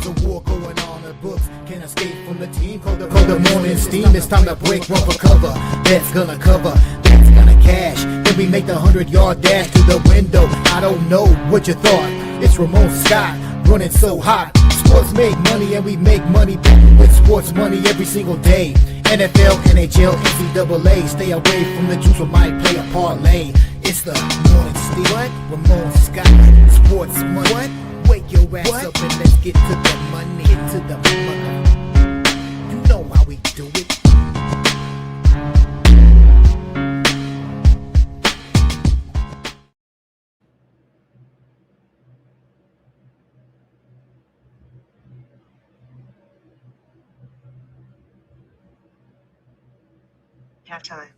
There's a war going on, the books can't escape from the team. Call the morning steam, it's time to break, run for cover. That's gonna cover, that's gonna cash. Then we make the 100-yard dash to the window. I don't know what you thought. It's Ramon Scott, running so hot. Sports make money and we make money with sports money every single day. NFL, NHL, NCAA. Stay away from the juice or might play a parlay. It's the morning steam. What? Ramon Scott, sports money. What? Wake your ass up and let's get to the money. Get to the money. You know how we do it. Halftime.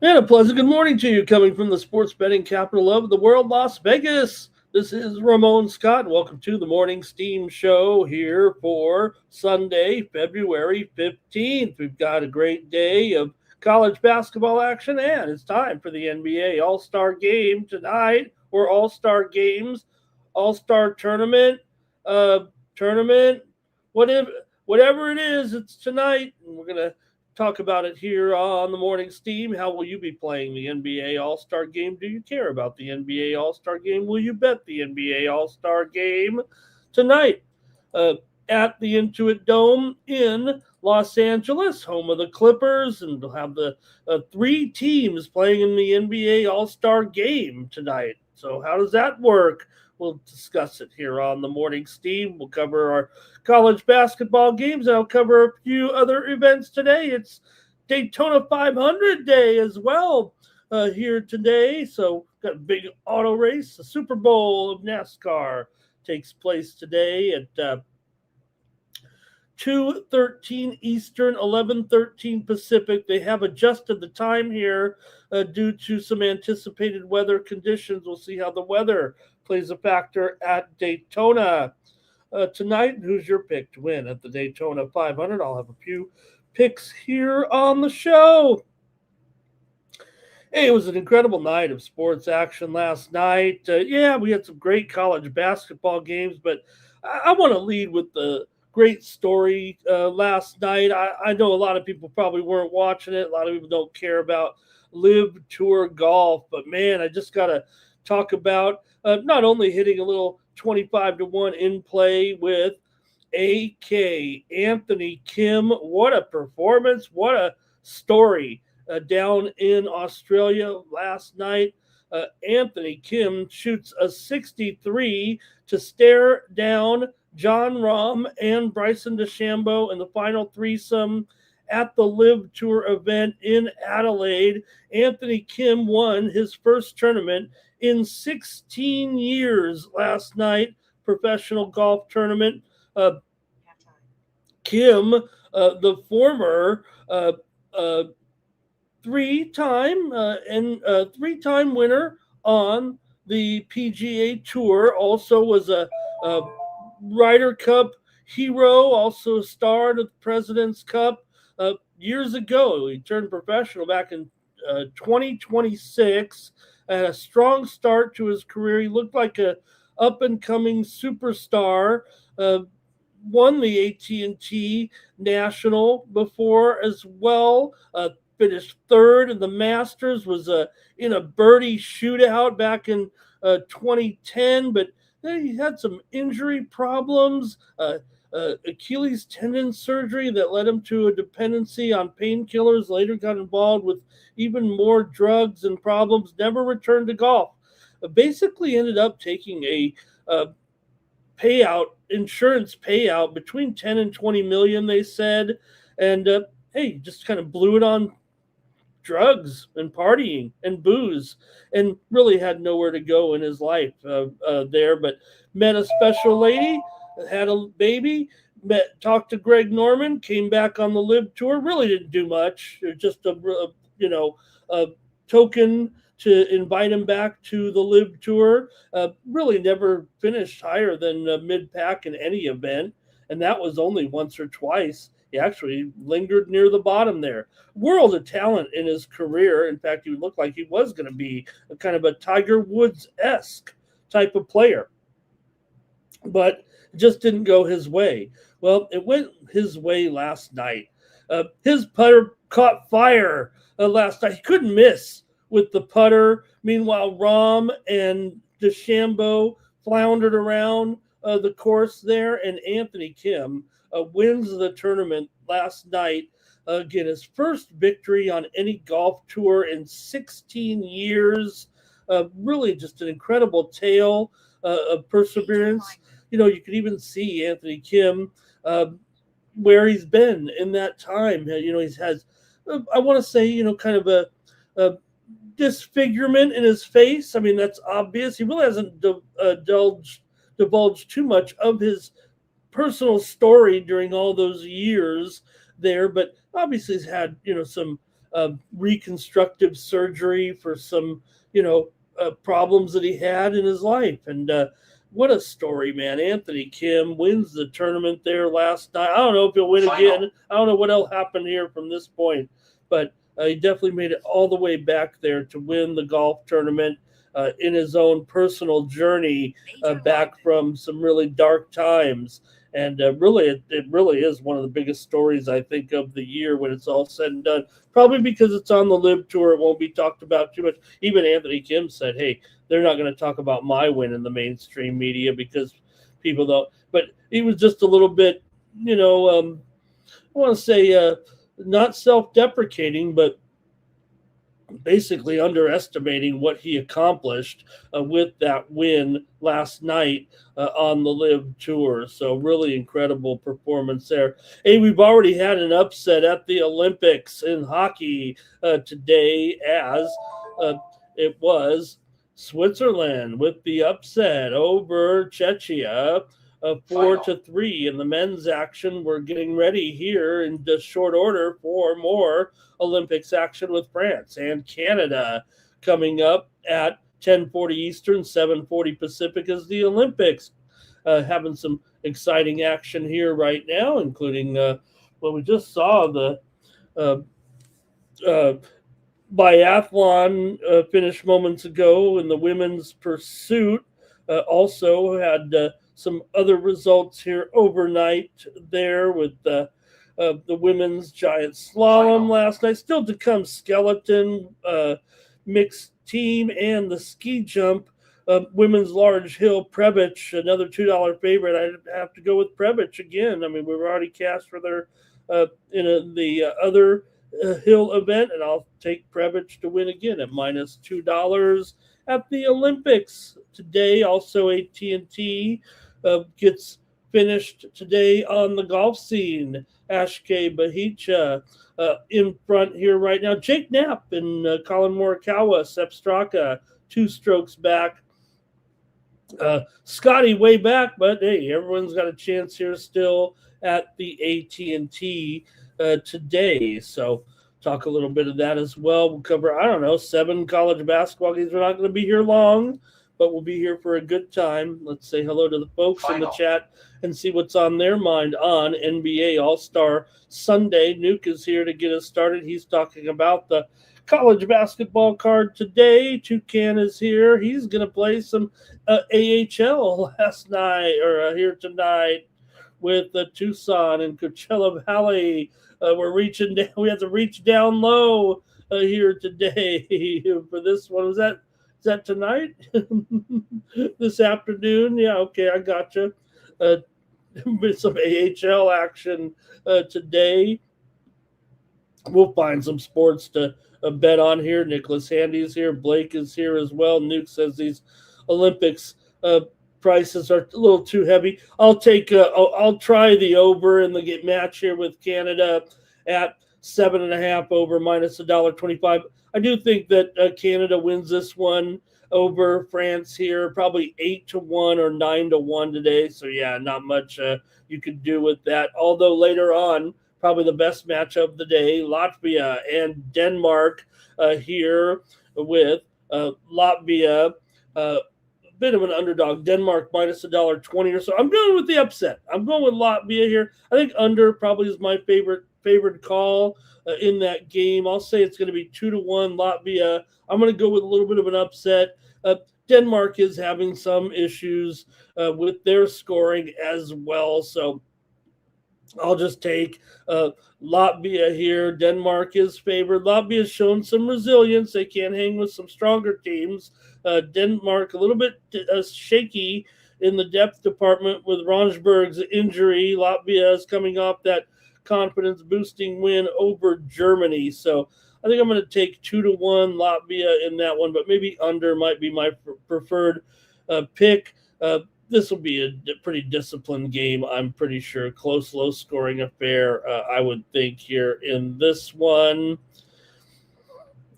And a pleasant good morning to you, coming from the sports betting capital of the world, Las Vegas. This is Ramon Scott. Welcome to the Morning Steam Show here for Sunday, February 15th. We've got a great day of college basketball action, and it's time for the NBA All-Star Game tonight, or All-Star Games, All-Star Tournament, whatever it is, it's tonight, and we're going to talk about it here on the Morning Steam. How will you be playing the NBA All-Star Game? Do you care about the NBA All-Star Game? Will you bet the NBA All-Star Game tonight at the Intuit Dome in Los Angeles, home of the Clippers, and we'll have the three teams playing in the NBA All-Star Game tonight. So how does that work? We'll discuss it here on the Morning Steam. We'll cover our college basketball games, and I'll cover a few other events today. It's Daytona 500 day as well here today. So got a big auto race. The Super Bowl of NASCAR takes place today at 2:13 Eastern, 11:13 Pacific. They have adjusted the time here due to some anticipated weather conditions. We'll see how the weather plays a factor at Daytona. Tonight, who's your pick to win at the Daytona 500? I'll have a few picks here on the show. Hey, it was an incredible night of sports action last night. We had some great college basketball games, but I want to lead with the great story last night. I know a lot of people probably weren't watching it. A lot of people don't care about Live Tour golf, but man, I just got to talk about not only hitting a little 25-1 in play with AK Anthony Kim. What a performance. What a story down in Australia last night. Anthony Kim shoots a 63 to stare down John Rahm and Bryson DeChambeau in the final threesome at the Live Tour event in Adelaide. Anthony Kim won his first tournament in 16 years last night, professional golf tournament. Kim, the former three-time winner on the PGA Tour, also was a Ryder Cup hero, also starred at the President's Cup years ago. He turned professional back in 2026. Had a strong start to his career. He looked like a up-and-coming superstar. Won the AT&T National before as well. Finished third in the Masters. Was in a birdie shootout back in 2010, but then he had some injury problems. Achilles tendon surgery that led him to a dependency on painkillers. Later got involved with even more drugs and problems. Never returned to golf. Basically ended up taking a insurance payout between 10 and 20 million, they said. And just kind of blew it on drugs and partying and booze, and really had nowhere to go in his life there. But met a special lady, had a baby, talked to Greg Norman, came back on the Live Tour. Really didn't do much. Just a token to invite him back to the Live Tour. Really never finished higher than mid-pack in any event, and that was only once or twice. He actually lingered near the bottom there. World of talent in his career. In fact, he looked like he was going to be a kind of a Tiger Woods-esque type of player, but it just didn't go his way. Well, it went his way last night. His putter caught fire last night. He couldn't miss with the putter. Meanwhile, Rahm and DeChambeau floundered around the course there, and Anthony Kim wins the tournament last night. Again, his first victory on any golf tour in 16 years. Really just an incredible tale of perseverance. You know, you could even see Anthony Kim where he's been in that time. You know, he's has, I want to say, you know, kind of a disfigurement in his face. I mean, that's obvious. He really hasn't divulged too much of his personal story during all those years there, but obviously he's had, you know, some reconstructive surgery for some, you know, problems that he had in his life. And what a story, man. Anthony Kim wins the tournament there last night. I don't know if he'll win again. I don't know what else happened here from this point, but he definitely made it all the way back there to win the golf tournament in his own personal journey back from some really dark times. And really, it really is one of the biggest stories, I think, of the year when it's all said and done. Probably because it's on the Live Tour, it won't be talked about too much. Even Anthony Kim said, hey, they're not going to talk about my win in the mainstream media because people don't. But he was just a little bit, you know, I want to say not self-deprecating, but basically underestimating what he accomplished with that win last night on the Live Tour. So really incredible performance there. Hey, we've already had an upset at the Olympics in hockey today, as it was Switzerland with the upset over Czechia. 4-3 in the men's action. We're getting ready here in just short order for more Olympics action with France and Canada coming up at 10:40 Eastern, 7:40 Pacific as the Olympics. Having some exciting action here right now, including we just saw the biathlon finish moments ago in the women's pursuit. Also had some other results here overnight there with the women's giant slalom last night. Still to come, skeleton, mixed team, and the ski jump. Women's large hill, Prebic, another $2 favorite. I'd have to go with Prebic again. I mean, we were already cast for their the other hill event, and I'll take Prebic to win again at minus $2 at the Olympics today. Also, AT&T gets finished today on the golf scene. Ashke Bahicha in front here right now. Jake Knapp and Colin Morikawa, Sepp Straka, 2 strokes back. Scotty way back, but hey, everyone's got a chance here still at the AT&T today. So talk a little bit of that as well. We'll cover, 7 college basketball games. We're not going to be here long, but we'll be here for a good time. Let's say hello to the folks in the chat and see what's on their mind on NBA All-Star Sunday. Nuke is here to get us started. He's talking about the college basketball card today. Toucan is here. He's going to play some AHL last night or here tonight with Tucson and Coachella Valley. We're reaching down. We have to reach down low here today for this one. Is that tonight? This afternoon? Yeah, okay, I gotcha. With some AHL action today. We'll find some sports to bet on here. Nicholas Handy's here. Blake is here as well. Nuke says these Olympics prices are a little too heavy. I'll try the over in the match here with Canada at 7.5 over minus $1.25. I do think that Canada wins this one over France here, probably 8-1 or 9-1 today. So yeah, not much you could do with that. Although later on, probably the best match of the day, Latvia and Denmark here with Latvia, bit of an underdog. Denmark minus $1.20 or so. I'm going with the upset. I'm going with Latvia here. I think under probably is my favored call in that game. I'll say it's going to be 2-1 Latvia. I'm going to go with a little bit of an upset. Denmark is having some issues with their scoring as well, so I'll just take Latvia here. Denmark is favored. Latvia has shown some resilience. They can hang with some stronger teams. Denmark a little bit shaky in the depth department with Ronsberg's injury. Latvia is coming off that confidence-boosting win over Germany. So I think I'm going to take 2-1 Latvia in that one, but maybe under might be my preferred pick. This will be a pretty disciplined game, I'm pretty sure. Close, low-scoring affair, I would think, here in this one.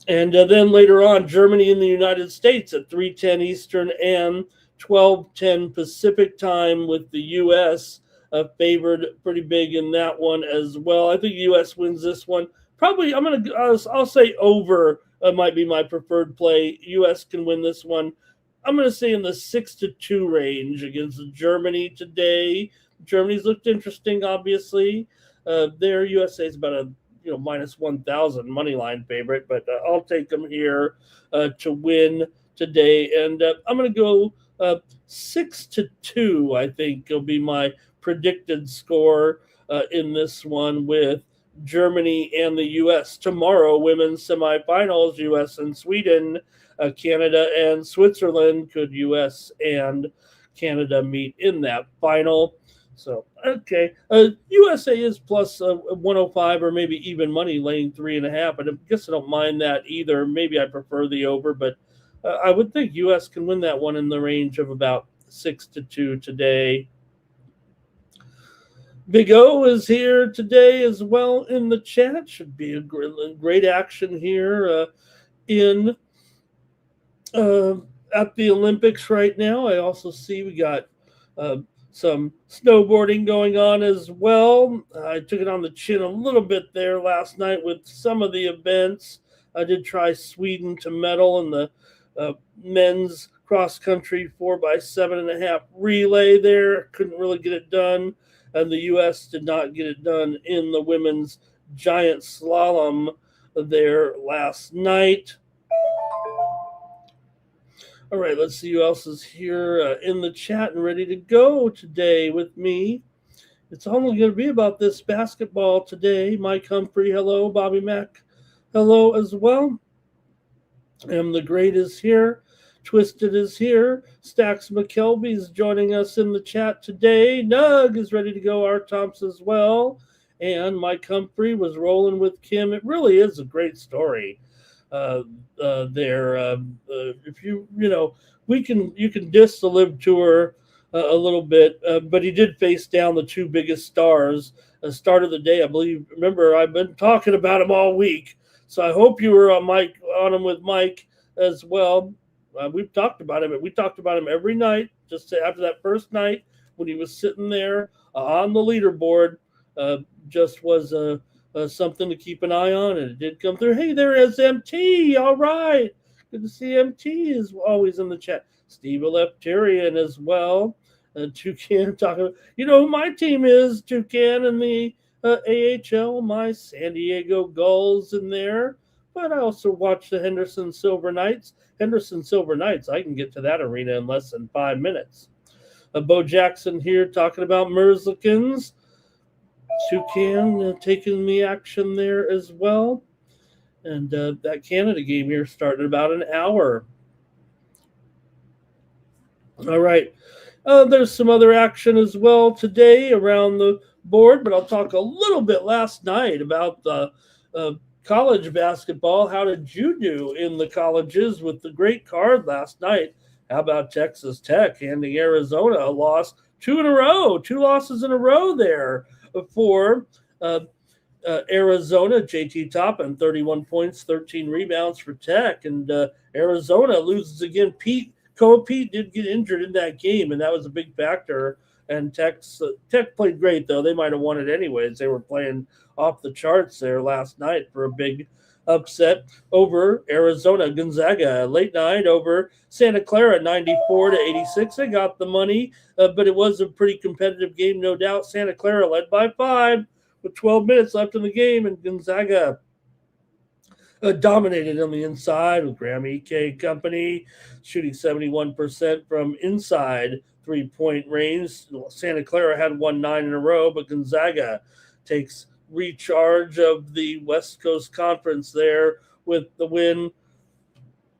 And then later on, Germany and the United States at 3:10 Eastern and 12:10 Pacific time, with the U.S. Favored pretty big in that one as well. I think U.S. wins this one. Probably, I'll say over might be my preferred play. U.S. can win this one. I'm going to say in the 6-2 range against Germany today. Germany's looked interesting, obviously. Their USA is about a minus 1,000 money line favorite, but I'll take them here to win today. And I'm going to go 6-2. I think will be my predicted score in this one, with Germany and the U.S. Tomorrow, women's semifinals, U.S. and Sweden. Canada and Switzerland. Could U.S. and Canada meet in that final? So, okay. USA is plus 105 or maybe even money, laying 3.5. I guess I don't mind that either. Maybe I prefer the over, but I would think U.S. can win that one in the range of about 6-2 today. Big O is here today as well in the chat. Should be a great action here in at the Olympics right now. I also see we got some snowboarding going on as well. I took it on the chin a little bit there last night with some of the events. I did try Sweden to medal in the men's cross-country 4x7.5 relay there. Couldn't really get it done. And the U.S. did not get it done in the women's giant slalom there last night. All right, let's see who else is here in the chat and ready to go today with me. It's only going to be about this basketball today. Mike Humphrey, hello. Bobby Mack, hello as well. The Great is here. Twisted is here. Stax McKelvey is joining us in the chat today. Nug is ready to go. Art Thompson as well. And Mike Humphrey was rolling with Kim. It really is a great story. There, if you can diss the Live Tour a little bit, but he did face down the two biggest stars. Start of the day, I believe. Remember, I've been talking about him all week, so I hope you were on him with Mike as well. We've talked about him. We talked about him every night. Just after that first night when he was sitting there on the leaderboard, just was something to keep an eye on, and it did come through. Hey, there is MT. All right. Good to see MT is always in the chat. Steve Elepterian as well. Toucan talking. You know who my team is? Toucan and the AHL, my San Diego Gulls in there. But I also watch the Henderson Silver Knights. Henderson Silver Knights, I can get to that arena in less than 5 minutes. Bo Jackson here talking about Merzlikins. Toucan taking the action there as well. And that Canada game here started about an hour. All right. There's some other action as well today around the board, but I'll talk a little bit last night about the college basketball. How did you do in the colleges with the great card last night? How about Texas Tech handing Arizona a loss? 2 in a row, 2 losses in a row there for Arizona. JT Toppin, 31 points, 13 rebounds for Tech. And Arizona loses again. Pete did get injured in that game, and that was a big factor. And Tech played great, though. They might have won it anyways. They were playing off the charts there last night for a big upset over Arizona. Gonzaga late night over Santa Clara 94-86. They got the money, but it was a pretty competitive game, no doubt. Santa Clara led by 5 with 12 minutes left in the game, and Gonzaga dominated on the inside with Graham E.K. Company shooting 71% from inside three-point range. Santa Clara had won 9 in a row, but Gonzaga takes recharge of the West Coast Conference there with the win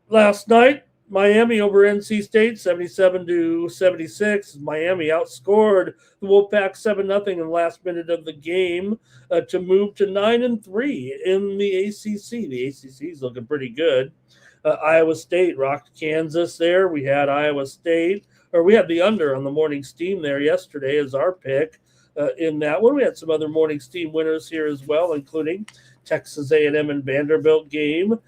last night. Miami over NC State, 77-76. Miami outscored the Wolfpack 7-0 in the last minute of the game to move to 9-3 in the ACC. The ACC is looking pretty good. Iowa State rocked Kansas there. We had Iowa State, or we had the under on the morning steam there yesterday as our pick in that one. We had some other morning steam winners here as well, including Texas A&M and Vanderbilt game.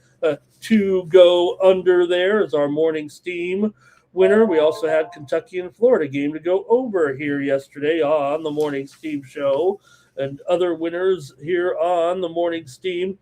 To go under there as our morning steam winner. We also had Kentucky and Florida game to go over here yesterday on the morning steam show. And other winners here on the morning steam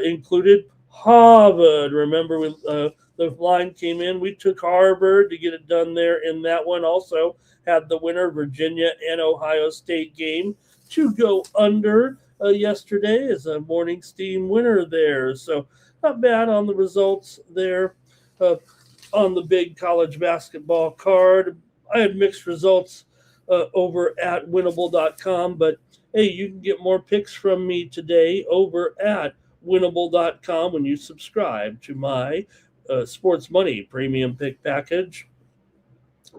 included Harvard. Remember, the line came in. We took Harvard to get it done there in that one. Also had the winner, Virginia and Ohio State game to go under yesterday as a morning steam winner there. So not bad on the results there on the big college basketball card. I had mixed results over at winnable.com, but hey, you can get more picks from me today over at winnable.com when you subscribe to my Sports Money premium pick package.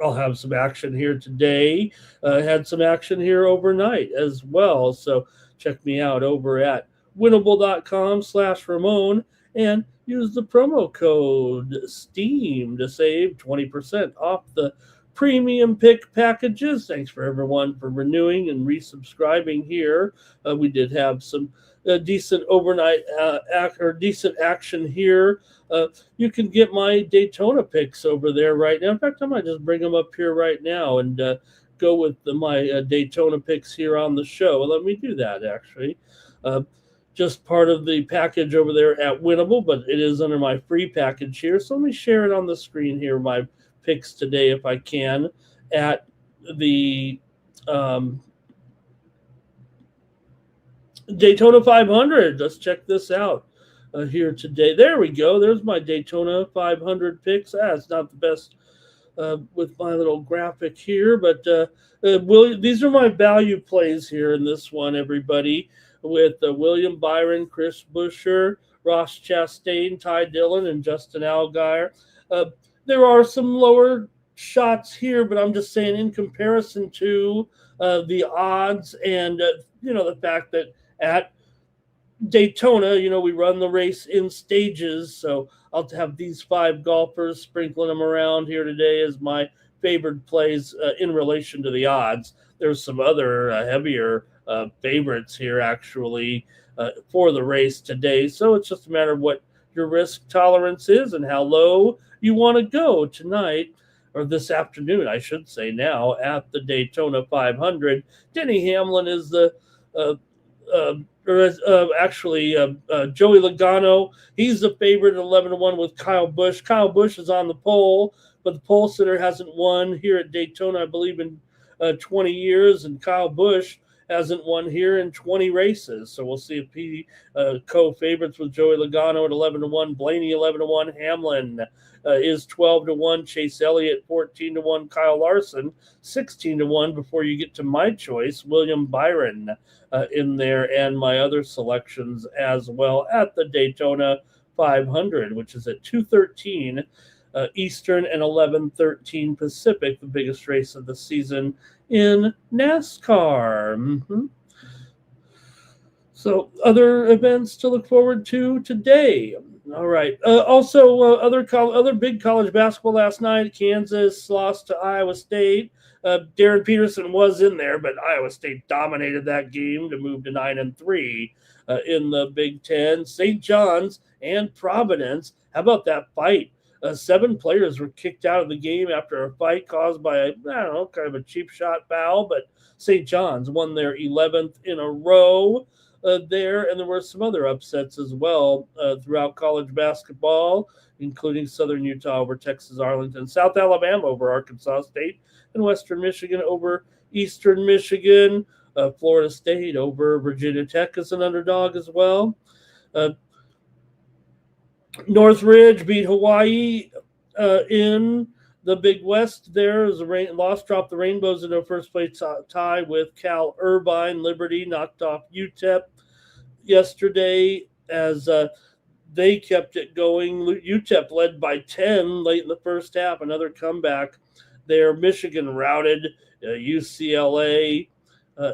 I'll have some action here today. Had some action here overnight as well. So check me out over at winnable.com/Ramon and use the promo code STEAM to save 20% off the premium pick packages. Thanks for everyone for renewing and resubscribing here. We did have some decent overnight decent action here. You can get my Daytona picks over there right now. In fact, I might just bring them up here right now and go with my Daytona picks here on the show. Let me do that, actually. Just part of the package over there at Winnable, but it is under my free package here. So let me share it on the screen here, my picks today, if I can, at the Daytona 500. Let's check this out here today. There we go. There's my Daytona 500 picks. It's not the best with my little graphic here, but these are my value plays here in this one, everybody, with William Byron, Chris Buescher, Ross Chastain, Ty Dillon, and Justin Allgaier. There are some lower shots here, but I'm just saying in comparison to the odds and, the fact that at Daytona, we run the race in stages. So I'll have these 5 golfers sprinkling them around here today as my favored plays in relation to the odds. There's some other heavier favorites here actually for the race today. So it's just a matter of what your risk tolerance is and how low you want to go tonight, or this afternoon, I should say now, at the Daytona 500. Denny Hamlin is the Joey Logano. He's the favorite at 11-1 with Kyle Busch. Kyle Busch is on the pole, but the pole sitter hasn't won here at Daytona, I believe, in 20 years, and Kyle Busch hasn't won here in 20 races. So we'll see if he co-favorites with Joey Logano at 11-1, Blaney 11-1, Hamlin is 12-1, Chase Elliott 14-1, Kyle Larson 16-1 before you get to my choice, William Byron in there, and my other selections as well at the Daytona 500, which is at 2:13 Eastern and 11:13 Pacific, the biggest race of the season in NASCAR. So other events to look forward to today. All right. Also, other big college basketball last night. Kansas lost to Iowa State. Darren Peterson was in there, but Iowa State dominated that game to move to 9-3 in the Big Ten. St. John's and Providence. How about that fight? 7 players were kicked out of the game after a fight caused by kind of a cheap shot foul, but St. John's won their 11th in a row. there, and there were some other upsets as well throughout college basketball, including Southern Utah over Texas Arlington, South Alabama over Arkansas State, and Western Michigan over Eastern Michigan. Florida State over Virginia Tech as an underdog as well. Uh, Northridge beat Hawaii in the Big West there as the loss dropped the Rainbows into a first place tie with Cal Irvine. Liberty knocked off UTEP yesterday as they kept it going. UTEP led by 10 late in the first half, another comeback there. Michigan routed UCLA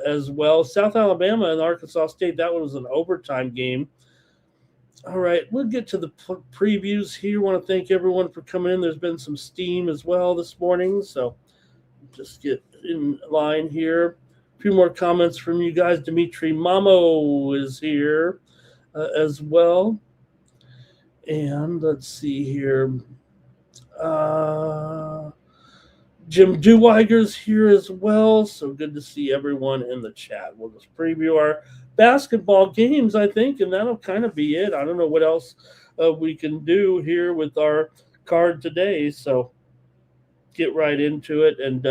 as well. South Alabama and Arkansas State, that one was an overtime game. All right, we'll get to the previews here. I want to thank everyone for coming in. There's been some steam as well this morning, so just get in line here. A few more comments from you guys. Dimitri Mamo is here as well. And let's see here. Jim Deweiger's here as well, so good to see everyone in the chat. We'll just preview our basketball games, I think, and that'll kind of be it. I don't know what else we can do here with our card today, so get right into it. And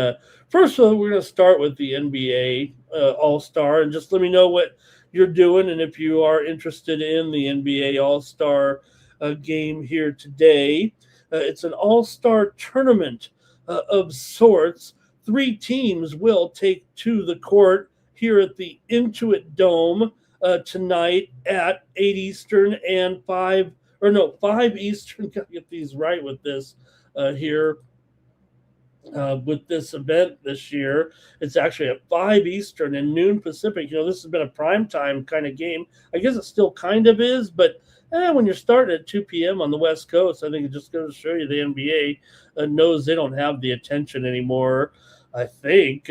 first of all, we're going to start with the NBA All-Star, and just let me know what you're doing and if you are interested in the NBA All-Star game here today. It's an All-Star tournament of sorts. 3 teams will take to the court here at the Intuit Dome tonight at 8 Eastern and 5 Eastern. Gotta get these right with this here. With this event this year, it's actually at 5 Eastern and noon Pacific. You know, this has been a primetime kind of game. I guess it still kind of is, but when you're starting at 2 p.m. on the West Coast, I think it just goes to show you the NBA knows they don't have the attention anymore, I think,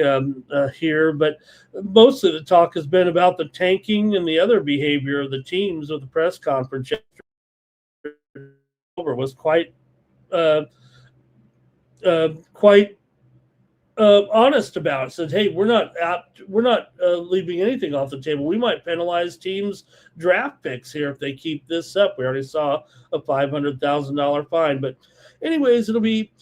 here. But mostly the talk has been about the tanking and the other behavior of the teams with the press conference yesterday was quite honest about it. Said, hey, we're not leaving anything off the table. We might penalize teams' draft picks here if they keep this up. We already saw a $500,000 fine. But anyways, it'll be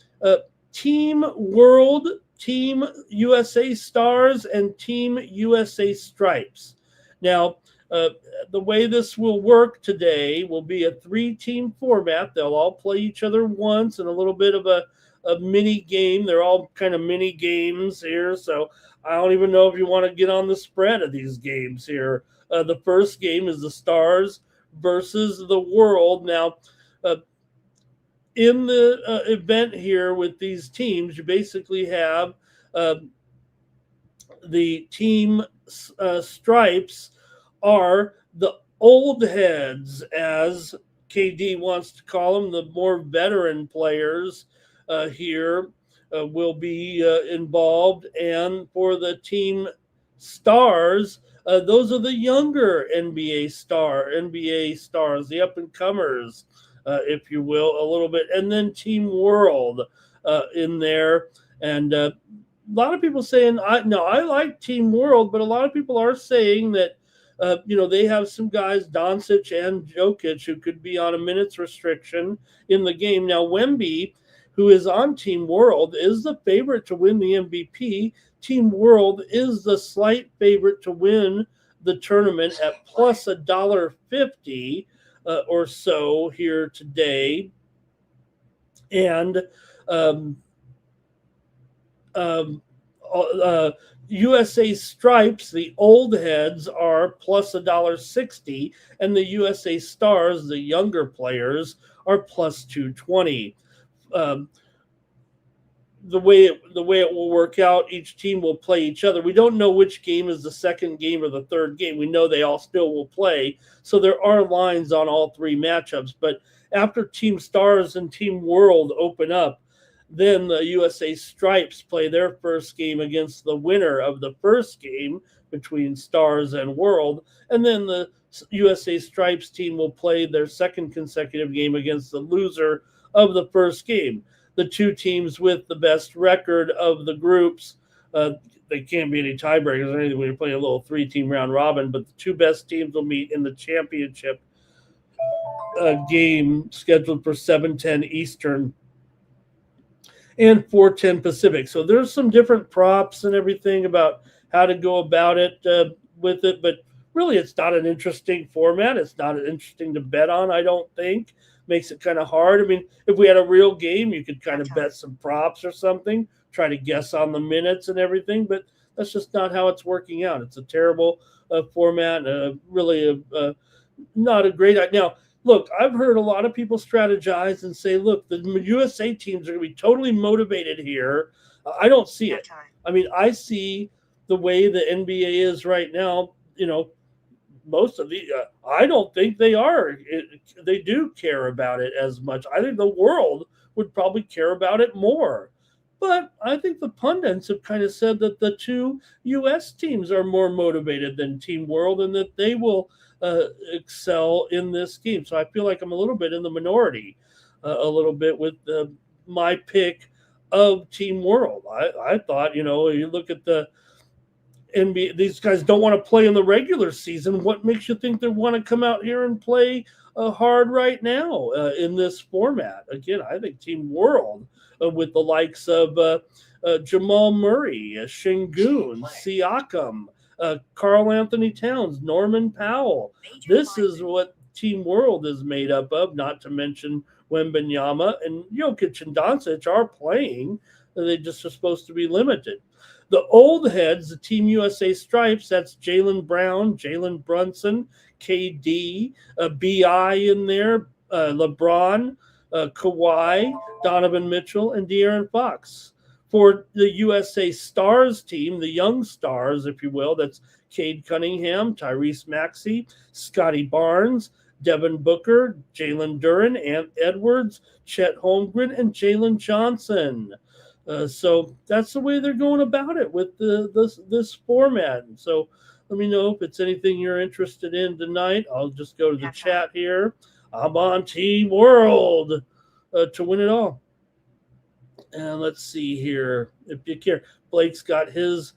Team World, Team USA Stars, and Team USA Stripes. Now, the way this will work today will be a 3-team format. They'll all play each other once and a little bit of a mini game. They're all kind of mini games here, so I don't even know if you want to get on the spread of these games here. The first game is the Stars versus the World. Now, in the event here with these teams, you basically have the team Stripes are the old heads, as KD wants to call them, the more veteran players here will be involved. And for the team Stars, those are the younger NBA stars, the up-and-comers, if you will, a little bit. And then Team World in there. And a lot of people saying, I like Team World, but a lot of people are saying that, they have some guys, Doncic and Jokic, who could be on a minutes restriction in the game. Now, Wemby, who is on Team World, is the favorite to win the MVP. Team World is the slight favorite to win the tournament at plus $1.50 or so here today. And USA Stripes, the old heads, are plus $1.60, and the USA Stars, the younger players, are plus $2.20. The way it will work out, each team will play each other. We don't know which game is the second game or the third game. We know they all still will play. So there are lines on all 3 matchups. But after Team Stars and Team World open up, then the USA Stripes play their first game against the winner of the first game between Stars and World. And then the USA Stripes team will play their second consecutive game against the loser of the first game. The 2 teams with the best record of the groups They can't be any tiebreakers or anything when you're playing a little 3-team round robin, but the two best teams will meet in the championship game scheduled for 7:10 Eastern and 4:10 Pacific. So there's some different props and everything about how to go about it with it, but really it's not an interesting format. It's not interesting to bet on, I don't think. Makes it kind of hard. I mean, if we had a real game, you could kind of bet some props or something, try to guess on the minutes and everything, but that's just not how it's working out. It's a terrible format, really not a great idea. Now, look, I've heard a lot of people strategize and say, look, the USA teams are going to be totally motivated here. I don't see it. I mean, I see the way the NBA is right now, most of the, I don't think they are. They do care about it as much. I think the world would probably care about it more. But I think the pundits have kind of said that the two U.S. teams are more motivated than Team World and that they will excel in this game. So I feel like I'm a little bit in the minority, a little bit with my pick of Team World. I thought, you look at the NBA, these guys don't want to play in the regular season. What makes you think they want to come out here and play hard right now in this format? Again, I think Team World with the likes of Jamal Murray, Şengün, Siakam, Karl Anthony Towns, Norman Powell. This is what Team World is made up of, not to mention Wembanyama and Jokic and Doncic are playing. They just are supposed to be limited. The old heads, the Team USA stripes, that's Jaylen Brown, Jalen Brunson, KD, BI in there, LeBron, Kawhi, Donovan Mitchell, and De'Aaron Fox. For the USA Stars team, the young stars, if you will, that's Cade Cunningham, Tyrese Maxey, Scotty Barnes, Devin Booker, Jalen Duren, Ant Edwards, Chet Holmgren, and Jalen Johnson. So that's the way they're going about it with this format. So let me know if it's anything you're interested in tonight. I'll just go to the chat here. I'm on Team World to win it all. And let's see here. If you care, Blake's got his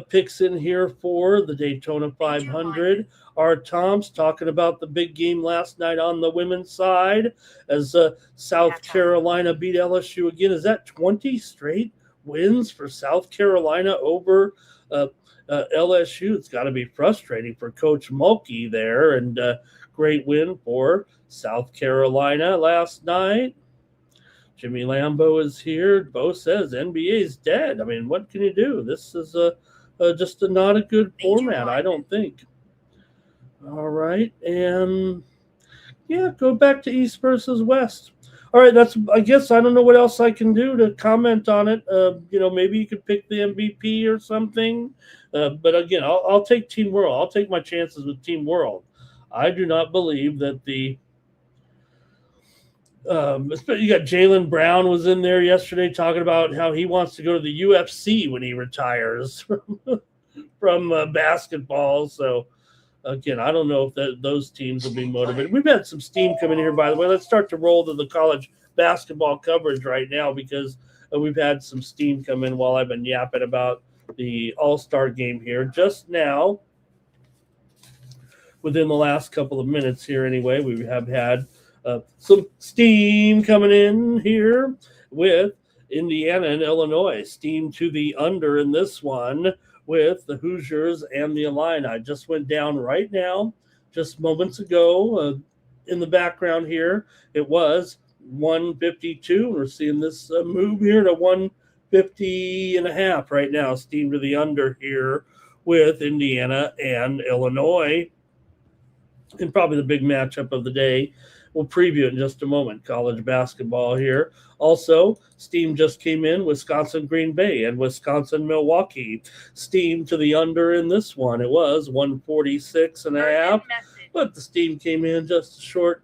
picks in here for the Daytona 500. Our Tom's talking about the big game last night on the women's side as South Carolina beat LSU again. Is that 20 straight wins for South Carolina over LSU? It's got to be frustrating for Coach Mulkey there, and great win for South Carolina last night. Jimmy Lambo is here. Bo says NBA is dead. I mean, what can you do? This is just not a good format, I don't think. All right, and yeah, go back to East versus West. All right, I guess I don't know what else I can do to comment on it. Maybe you could pick the MVP or something. But again, I'll take Team World. I'll take my chances with Team World. I do not believe that the you got Jaylen Brown was in there yesterday talking about how he wants to go to the UFC when he retires from basketball. So again, I don't know if those teams will be motivated. We've had some steam coming in here, by the way. Let's start to roll to the college basketball coverage right now because we've had some steam come in while I've been yapping about the All-Star game here. Just now, within the last couple of minutes here anyway, we have had some steam coming in here with Indiana and Illinois. Steam to the under in this one with the Hoosiers and the Illini. Just went down right now, just moments ago. In the background here, it was 152. We're seeing this move here to 150.5 right now. Steam to the under here with Indiana and Illinois. And probably the big matchup of the day. We'll preview it in just a moment. College basketball here. Also, steam just came in. Wisconsin, Green Bay, and Wisconsin, Milwaukee. Steam to the under in this one. It was 146.5. But the steam came in just a short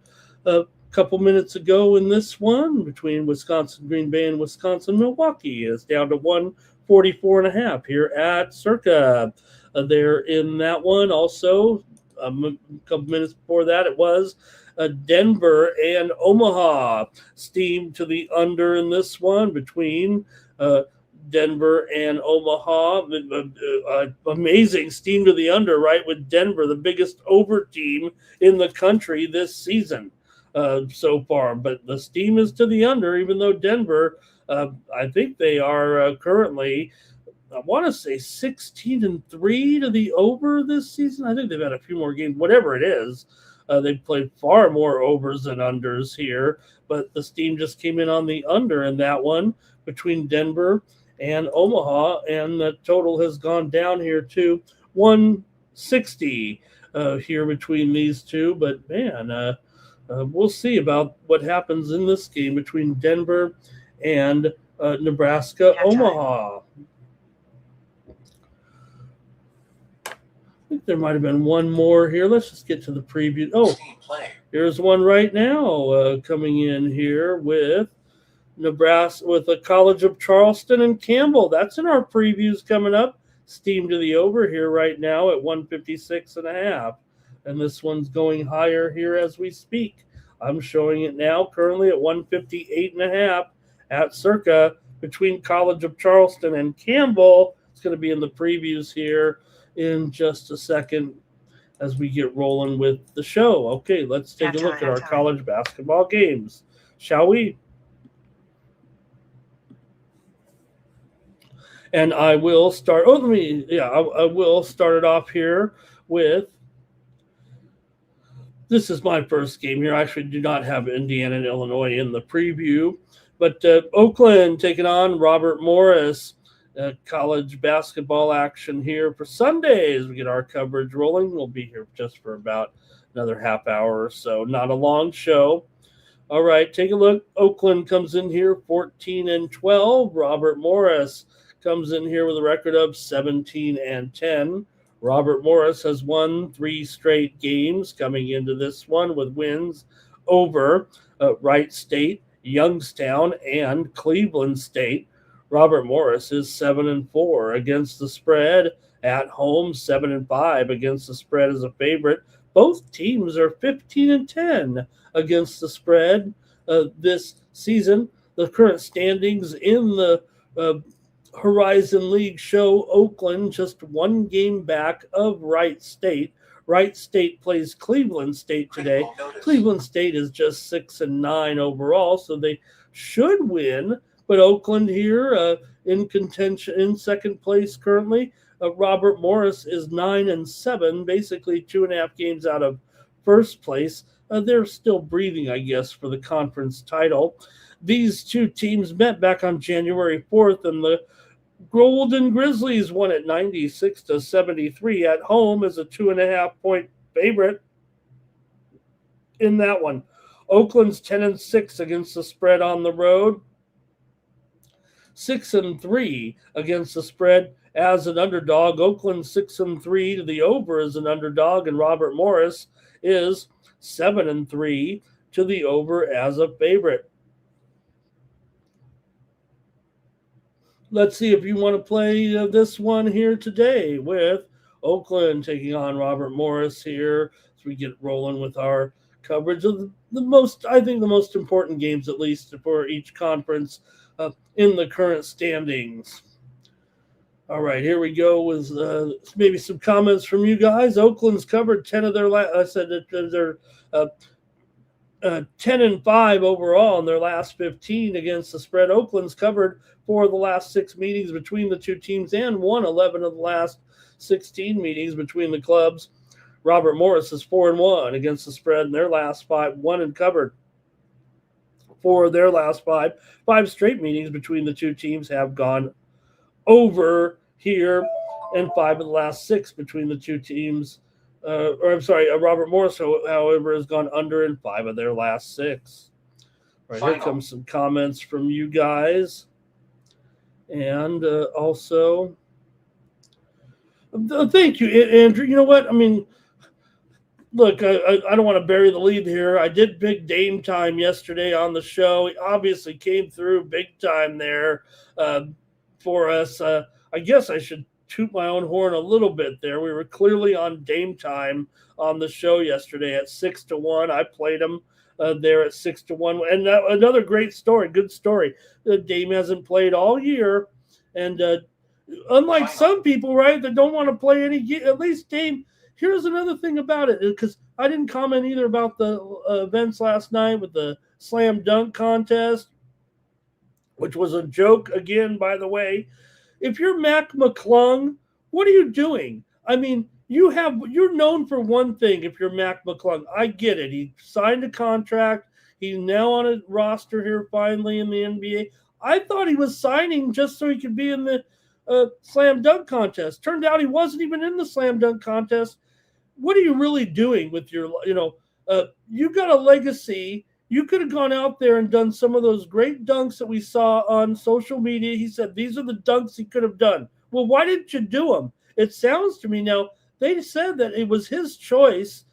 couple minutes ago in this one between Wisconsin, Green Bay, and Wisconsin, Milwaukee. It's down to 144.5 here at Circa. There in that one. Also, a couple minutes before that, it was Denver and Omaha. Steam to the under in this one between Denver and Omaha. Amazing steam to the under, right? With Denver, the biggest over team in the country this season so far. But the steam is to the under, even though Denver, I think they are currently, I want to say 16-3 to the over this season. I think they've had a few more games, whatever it is. They've played far more overs than unders here, but the steam just came in on the under in that one between Denver and Omaha, and the total has gone down here to 160 here between these two. But man, we'll see about what happens in this game between Denver and Nebraska, Omaha. I think there might have been one more here. Let's just get to the preview. Oh, here's one right now coming in here with Nebraska, with the College of Charleston and Campbell. That's in our previews coming up. Steam to the over here right now at 156.5. And this one's going higher here as we speak. I'm showing it now currently at 158.5 at circa between College of Charleston and Campbell. It's going to be in the previews here in just a second as we get rolling with the show. Okay, let's take a look at our college basketball games, shall we? And I will start. I will start it off here with. This is my first game here. I actually do not have Indiana and Illinois in the preview, but Oakland taking on Robert Morris. College basketball action here for Sunday as we get our coverage rolling. We'll be here just for about another half hour or so. Not a long show. All right, take a look. Oakland comes in here 14-12. Robert Morris comes in here with a record of 17-10. Robert Morris has won 3 straight games coming into this one with wins over Wright State, Youngstown, and Cleveland State. Robert Morris is 7-4 against the spread at home, 7-5 against the spread as a favorite. Both teams are 15-10 against the spread this season. The current standings in the Horizon League show Oakland just 1 game back of Wright State. Wright State plays Cleveland State today. Cleveland State is just 6-9 overall, so they should win. But Oakland here in contention, in second place currently. Robert Morris is 9-7, basically 2.5 games out of first place. They're still breathing, I guess, for the conference title. These two teams met back on January 4th, and the Golden Grizzlies won at 96-73 at home as a 2.5-point favorite in that one. Oakland's 10-6 against the spread on the road. 6-3 against the spread as an underdog. Oakland 6-3 to the over as an underdog, and Robert Morris is 7-3 to the over as a favorite. Let's see if you want to play this one here today with Oakland taking on Robert Morris here as we get rolling with our coverage of the most important games, at least for each conference in the current standings. All right, here we go with maybe some comments from you guys. Oakland's covered 10 of their last. I said that they're 10-5 overall in their last 15 against the spread. Oakland's covered 4 of the last 6 meetings between the two teams and won 11 of the last 16 meetings between the clubs. Robert Morris is 4-1 against the spread in their last 5, won and covered for their last 5. 5 straight meetings between the two teams have gone over here, and 5 of the last 6 between the two teams. Robert Morris, however, has gone under in 5 of their last 6. All right, here comes some comments from you guys. And also, thank you, Andrew. You know what? I mean, look, I don't want to bury the lead here. I did big Dame time yesterday on the show. He obviously came through big time there for us. I guess I should toot my own horn a little bit there. We were clearly on Dame time on the show yesterday at 6-1. I played him there at 6-1. And another great story, good story. Dame hasn't played all year. And unlike some people, right, that don't want to play at least game. Here's another thing about it, because I didn't comment either about the events last night with the slam dunk contest, which was a joke again, by the way. If you're Mac McClung, what are you doing? I mean, you're known for one thing. If you're Mac McClung, I get it. He signed a contract. He's now on a roster here finally in the NBA. I thought he was signing just so he could be in the slam dunk contest. Turned out he wasn't even in the slam dunk contest. What are you really doing with your, you got a legacy. You could have gone out there and done some of those great dunks that we saw on social media. He said these are the dunks he could have done. Well, why didn't you do them? It sounds to me now, they said that it was his choice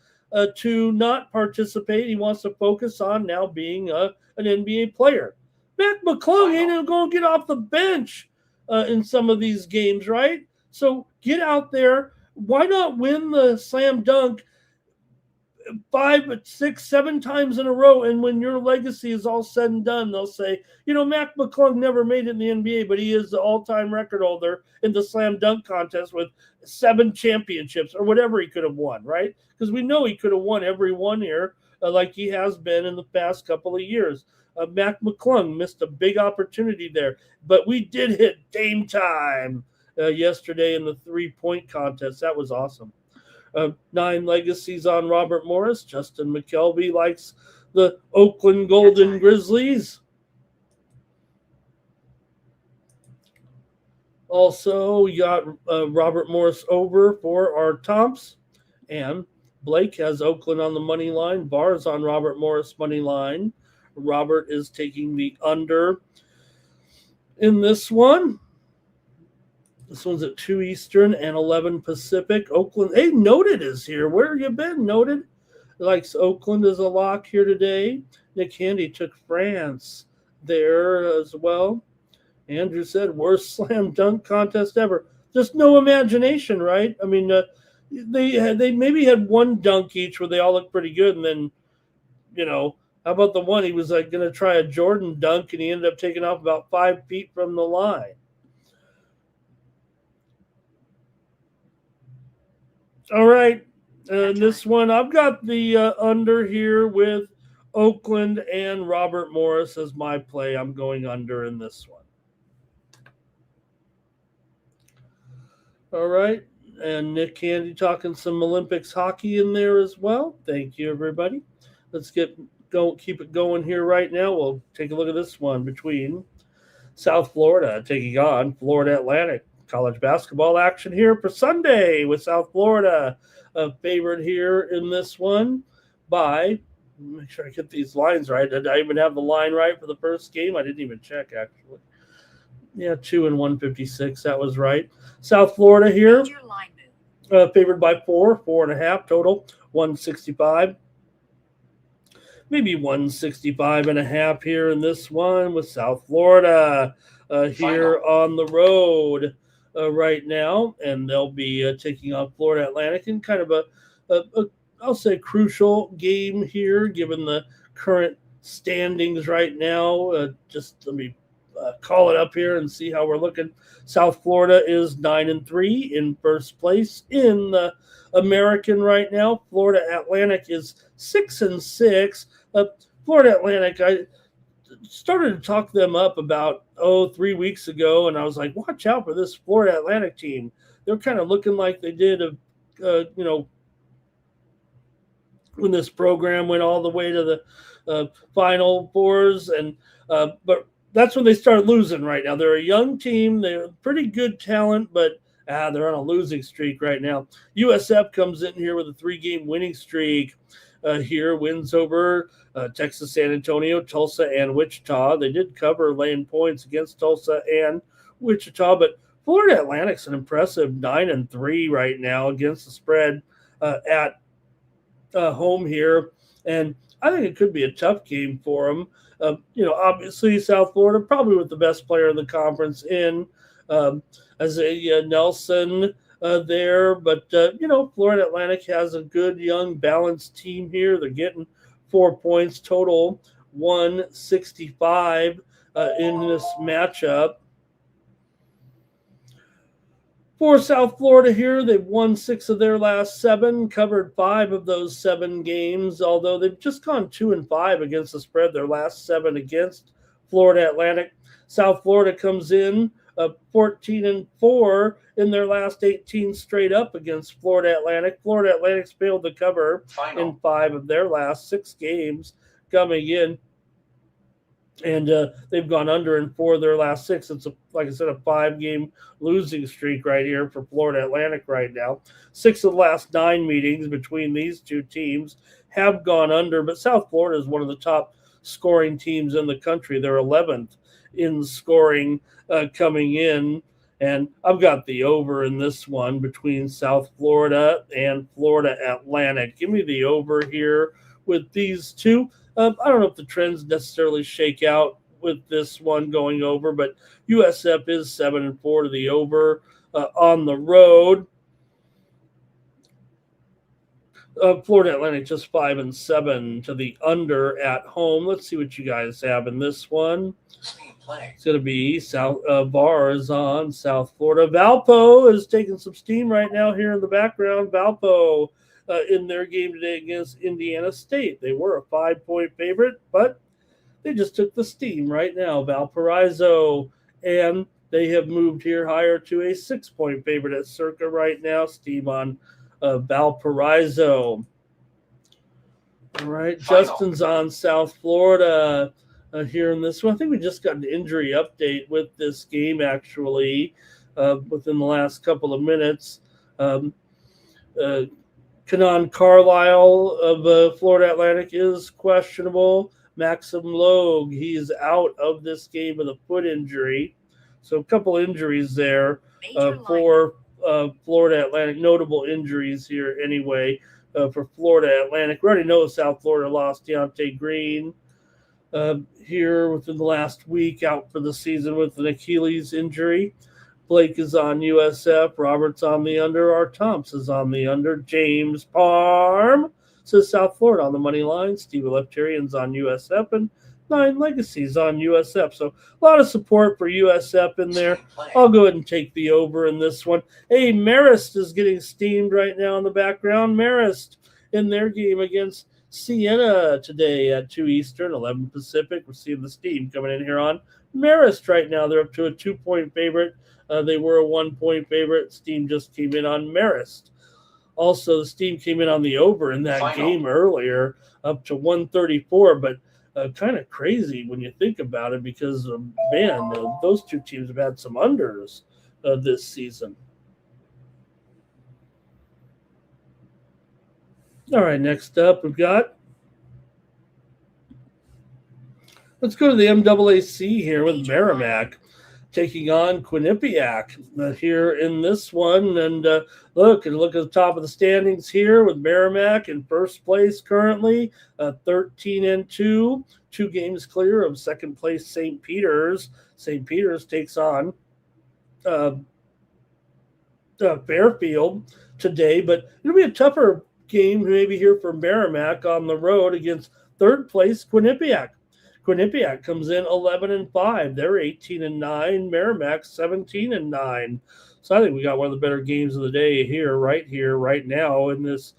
to not participate. He wants to focus on now being an NBA player. Mac McClung ain't even going to get off the bench in some of these games, right? So get out there. Why not win the slam dunk 5, 6, 7 times in a row? And when your legacy is all said and done, they'll say, Mac McClung never made it in the NBA, but he is the all-time record holder in the slam dunk contest with 7 championships or whatever he could have won, right? Because we know he could have won every one here like he has been in the past couple of years. Mac McClung missed a big opportunity there, but we did hit Dame time yesterday in the 3-point contest. That was awesome. 9 legacies on Robert Morris. Justin McKelvey likes the Oakland Golden Grizzlies. Also, we got Robert Morris over for our Tomps. And Blake has Oakland on the money line. Bars on Robert Morris money line. Robert is taking the under in this one. This one's at 2 Eastern and 11 Pacific. Oakland. Hey, Noted is here. Where have you been, Noted? Likes Oakland as a lock here today. Nick Handy took France there as well. Andrew said, worst slam dunk contest ever. Just no imagination, right? I mean, they maybe had one dunk each where they all looked pretty good. And then, how about the one he was like going to try a Jordan dunk and he ended up taking off about 5 feet from the line. All right, this one, I've got the under here with Oakland and Robert Morris as my play. I'm going under in this one. All right, and Nick Candy talking some Olympics hockey in there as well. Thank you, everybody. Let's keep it going here right now. We'll take a look at this one between South Florida taking on Florida Atlantic. College basketball action here for Sunday with South Florida favored here in this one by, make sure I get these lines right. Did I even have the line right for the first game? I didn't even check, actually. Yeah, 2 and 156. That was right. South Florida here favored by 4.5 total, 165. Maybe 165.5 here in this one with South Florida here on the road. Right now, and they'll be taking on Florida Atlantic in kind of a I'll say crucial game here, given the current standings right now. Just let me call it up here and see how we're looking. South Florida is 9-3 in first place in the American right now. Florida Atlantic is 6-6. Florida Atlantic, I started to talk them up about 3 weeks ago, and I was like, watch out for this Florida Atlantic team. They're kind of looking like they did when this program went all the way to the Final Fours, and but that's when they started losing right now. They're a young team. They're pretty good talent, but they're on a losing streak right now. USF comes in here with a 3-game winning streak. Here wins over Texas, San Antonio, Tulsa, and Wichita. They did cover laying points against Tulsa and Wichita, but Florida Atlantic's an impressive 9-3 right now against the spread at home here, and I think it could be a tough game for them. Obviously South Florida probably with the best player in the conference in Isaiah Nelson there, but Florida Atlantic has a good young balanced team here. They're getting 4 points total, 165 in this matchup. For South Florida here, they've won 6 of their last 7, covered 5 of those 7 games, although they've just gone 2-5 against the spread their last 7 against Florida Atlantic. South Florida comes in 14-4 in their last 18 straight up against Florida Atlantic. Florida Atlantic's failed to cover in 5 of their last 6 games coming in. And they've gone under in 4 of their last 6. It's, like I said, a 5-game losing streak right here for Florida Atlantic right now. 6 of the last 9 meetings between these two teams have gone under, but South Florida is one of the top scoring teams in the country. They're 11th in scoring coming in, and I've got the over in this one between South Florida and Florida Atlantic. Give me the over here with these two. I don't know if the trends necessarily shake out with this one going over, but USF is 7-4 to the over on the road. Florida Atlantic just 5-7 to the under at home. Let's see what you guys have in this one. It's going to be South VAR is on South Florida. Valpo is taking some steam right now here in the background. Valpo in their game today against Indiana State. They were a 5-point favorite, but they just took the steam right now. Valparaiso, and they have moved here higher to a 6-point favorite at Circa right now. Steam on Valparaiso. All right, Justin's on South Florida here in this one. I think we just got an injury update with this game, actually, within the last couple of minutes. Kenan Carlisle of Florida Atlantic is questionable. Maxim Logue, he's out of this game with a foot injury. So a couple injuries there for Florida Atlantic. Notable injuries here anyway for Florida Atlantic. We already know South Florida lost Deontay Green here within the last week, out for the season with an Achilles injury. Blake is on USF. Robert's on the under. R. Thompson is on the under. James Parm says South Florida on the money line. Steve Eleptarian's on USF. And 9 Legacies on USF. So a lot of support for USF in there. I'll go ahead and take the over in this one. Hey, Marist is getting steamed right now in the background. Marist in their game against Siena today at 2 Eastern, 11 Pacific. We're seeing the steam coming in here on Marist right now. They're up to a 2-point favorite. They were a 1-point favorite. Steam just came in on Marist. Also, the Steam came in on the over in that game earlier, up to 134, but kind of crazy when you think about it because, man, those two teams have had some unders this season. All right, next up we've got, let's go to the MAAC here with Merrimack taking on Quinnipiac here in this one. And look at the top of the standings here with Merrimack in first place currently, 13-2, 2 games clear of second place St. Peter's. St. Peter's takes on Fairfield today, but it'll be a tougher game maybe here for Merrimack on the road against third place Quinnipiac. Quinnipiac comes in 11-5. They're 18-9. Merrimack 17-9. So I think we got one of the better games of the day here, right now in this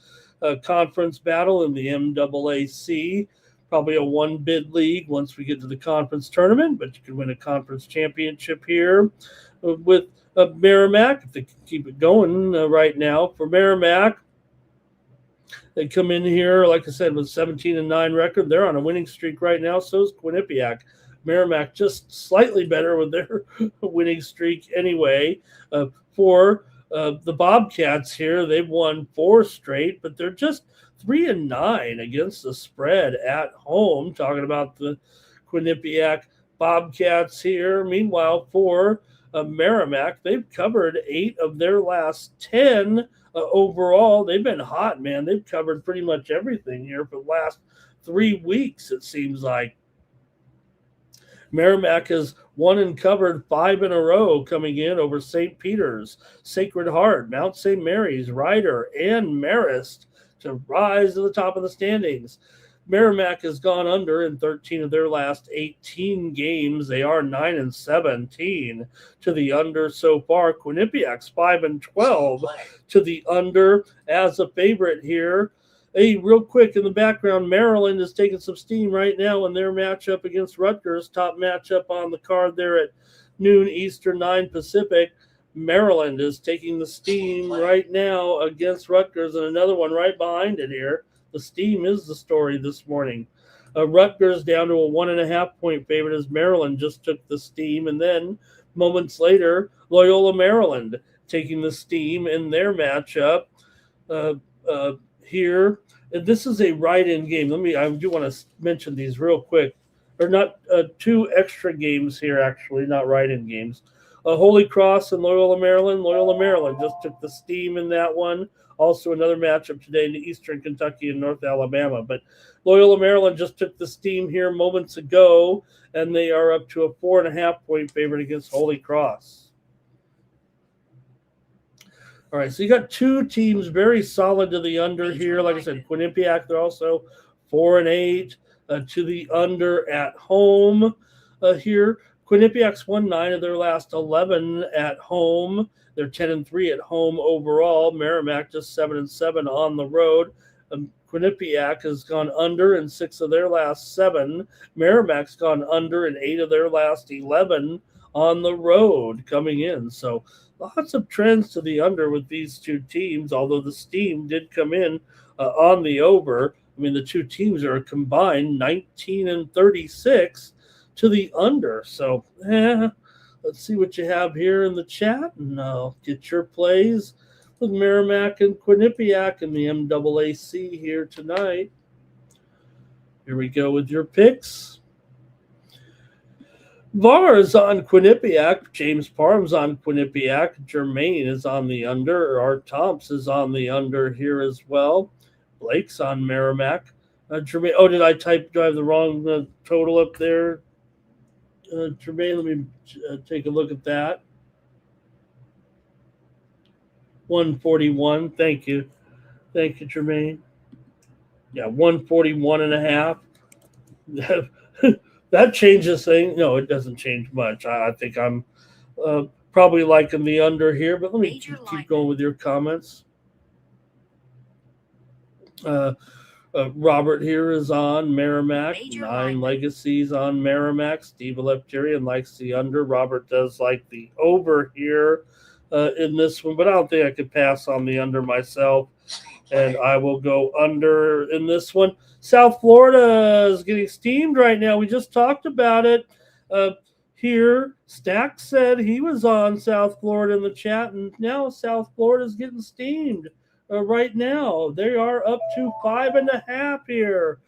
conference battle in the MAAC. Probably a 1-bid league once we get to the conference tournament, but you can win a conference championship here with Merrimack if they can keep it going right now. For Merrimack, they come in here, like I said, with 17-9 record. They're on a winning streak right now. So is Quinnipiac. Merrimack just slightly better with their winning streak anyway. For the Bobcats here, they've won 4 straight, but they're just 3-9 against the spread at home. Talking about the Quinnipiac Bobcats here. Meanwhile, for Merrimack, they've covered 8 of their last 10 overall. They've been hot, man. They've covered pretty much everything here for the last 3 weeks, it seems like. Merrimack has won and covered 5 in a row coming in over St. Peter's, Sacred Heart, Mount St. Mary's, Ryder, and Marist to rise to the top of the standings. Merrimack has gone under in 13 of their last 18 games. They are 9-17 to the under so far. Quinnipiac's 5-12 to the under as a favorite here. Hey, real quick in the background, Maryland is taking some steam right now in their matchup against Rutgers. Top matchup on the card there at noon Eastern, 9 Pacific. Maryland is taking the steam right now against Rutgers, and another one right behind it here. The steam is the story this morning. Rutgers down to a 1.5-point favorite as Maryland just took the steam, and then moments later, Loyola Maryland taking the steam in their matchup here. And this is a write-in game. I do want to mention these real quick. Or not, 2 extra games here, actually, not write-in games. Holy Cross and Loyola Maryland. Loyola Maryland just took the steam in that one. Also another matchup today in Eastern Kentucky and North Alabama. But Loyola Maryland just took the steam here moments ago, and they are up to a 4.5-point favorite against Holy Cross. All right, so you got 2 teams very solid to the under here. Like I said, Quinnipiac, they're also 4-8 to the under at home here. Quinnipiac's won 9 of their last 11 at home. They're 10-3 at home overall. Merrimack just 7-7 on the road. Quinnipiac has gone under in 6 of their last 7. Merrimack's gone under in 8 of their last 11 on the road coming in. So lots of trends to the under with these 2 teams, although the steam did come in on the over. I mean, the 2 teams are combined 19-36 to the under. So let's see what you have here in the chat, and I'll get your plays with Merrimack and Quinnipiac in the MAAC here tonight. Here we go with your picks. VAR is on Quinnipiac. James Parham's on Quinnipiac. Jermaine is on the under. Art Tomps is on the under here as well. Blake's on Merrimack. Jermaine, did I have the wrong total up there? Jermaine, let me take a look at that. 141. Thank you, Jermaine. Yeah, 141.5. That changes things. No, it doesn't change much. I think I'm probably liking the under here, but let me keep going with your comments. Robert here is on Merrimack. 9 Legacies on Merrimack. Steve Elepterian likes the under. Robert does like the over here in this one, but I don't think I could pass on the under myself, and I will go under in this one. South Florida is getting steamed right now. We just talked about it here. Stack said he was on South Florida in the chat, and now South Florida is getting steamed. Right now, they are up to 5.5 here.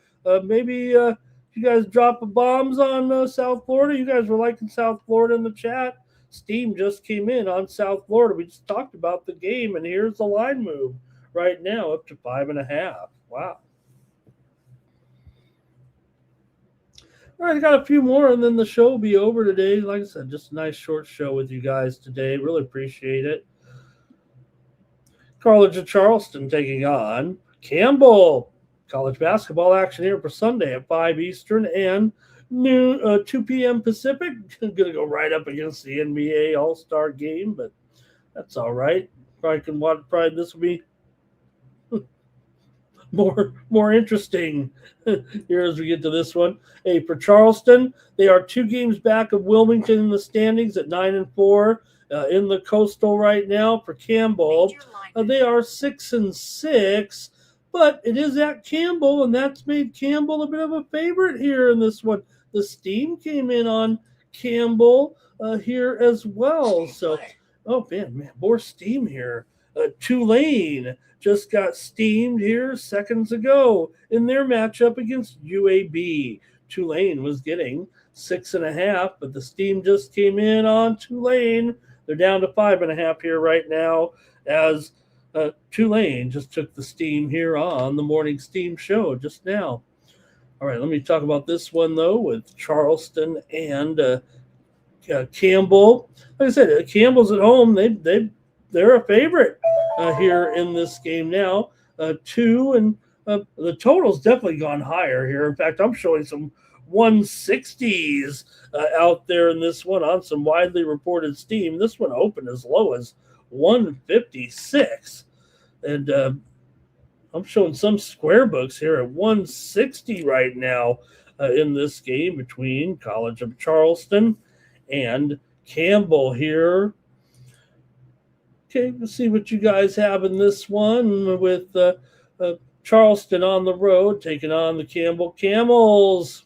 Maybe you guys drop bombs on South Florida. You guys were liking South Florida in the chat. Steam just came in on South Florida. We just talked about the game, and here's the line move right now, up to 5.5. Wow. All right, I got a few more, and then the show will be over today. Like I said, just a nice short show with you guys today. Really appreciate it. College of Charleston taking on Campbell. College basketball action here for Sunday at 5 Eastern and noon, 2 p.m. Pacific. Going to go right up against the NBA All-Star game, but that's all right. Probably this will be more interesting here as we get to this one. Hey, for Charleston, they are 2 games back of Wilmington in the standings at 9-4. In the Coastal right now. For Campbell, they are 6-6, but it is at Campbell, and that's made Campbell a bit of a favorite here in this one. The steam came in on Campbell here as well. So, man, more steam here. Tulane just got steamed here seconds ago in their matchup against UAB. Tulane was getting 6.5, but the steam just came in on Tulane. They're down to 5.5 here right now as Tulane just took the steam here on the Morning Steam show just now. All right, let me talk about this one, though, with Charleston and Campbell. Like I said, Campbell's at home. They're a favorite here in this game now. 2 The total's definitely gone higher here. In fact, I'm showing some 160s out there in this one on some widely reported Steam. This one opened as low as 156. And I'm showing some square books here at 160 right now in this game between College of Charleston and Campbell here. Okay, let's see what you guys have in this one with Charleston on the road taking on the Campbell Camels.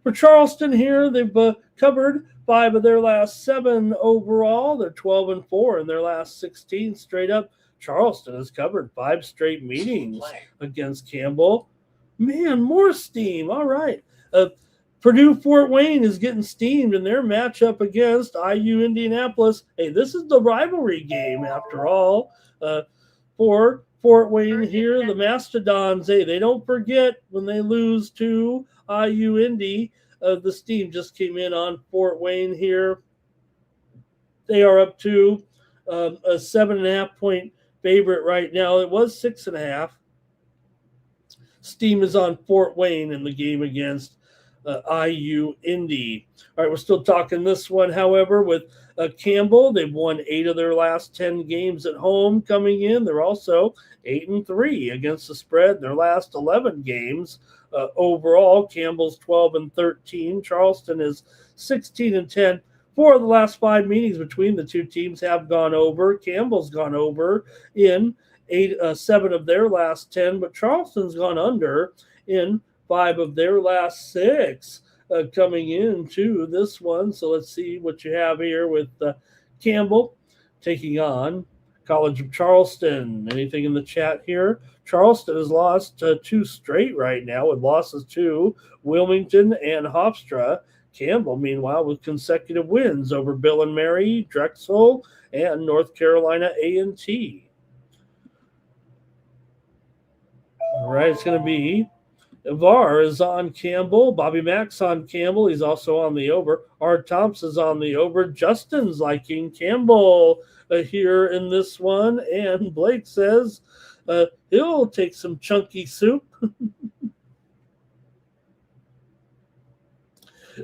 For Charleston here, they've covered 5 of their last 7 overall. They're 12-4 in their last 16 straight up. Charleston has covered 5 straight meetings against Campbell. Man, more steam. All right. Purdue-Fort Wayne is getting steamed in their matchup against IU Indianapolis. Hey, this is the rivalry game after all. For Fort Wayne here, the Mastodons, hey, they don't forget when they lose to IU Indy. The steam just came in on Fort Wayne here. They are up to a 7.5-point favorite right now. It was 6.5. Steam is on Fort Wayne in the game against IU Indy. All right, we're still talking this one, however, with Campbell. They've won 8 of their last 10 games at home coming in. They're also 8-3 against the spread. Their last 11 games overall. Campbell's 12-13. Charleston is 16-10. 4 of the last 5 meetings between the two teams have gone over. Campbell's gone over in 7 of their last 10, but Charleston's gone under in 5 of their last 6 coming into this one. So let's see what you have here with Campbell taking on College of Charleston. Anything in the chat here? Charleston has lost 2 straight right now with losses to Wilmington and Hofstra. Campbell, meanwhile, with consecutive wins over Bill and Mary, Drexel, and North Carolina A&T. All right, it's going to be Var is on Campbell. Bobby Mack's on Campbell. He's also on the over. Art Thompson's on the over. Justin's liking Campbell here in this one. And Blake says he'll take some chunky soup.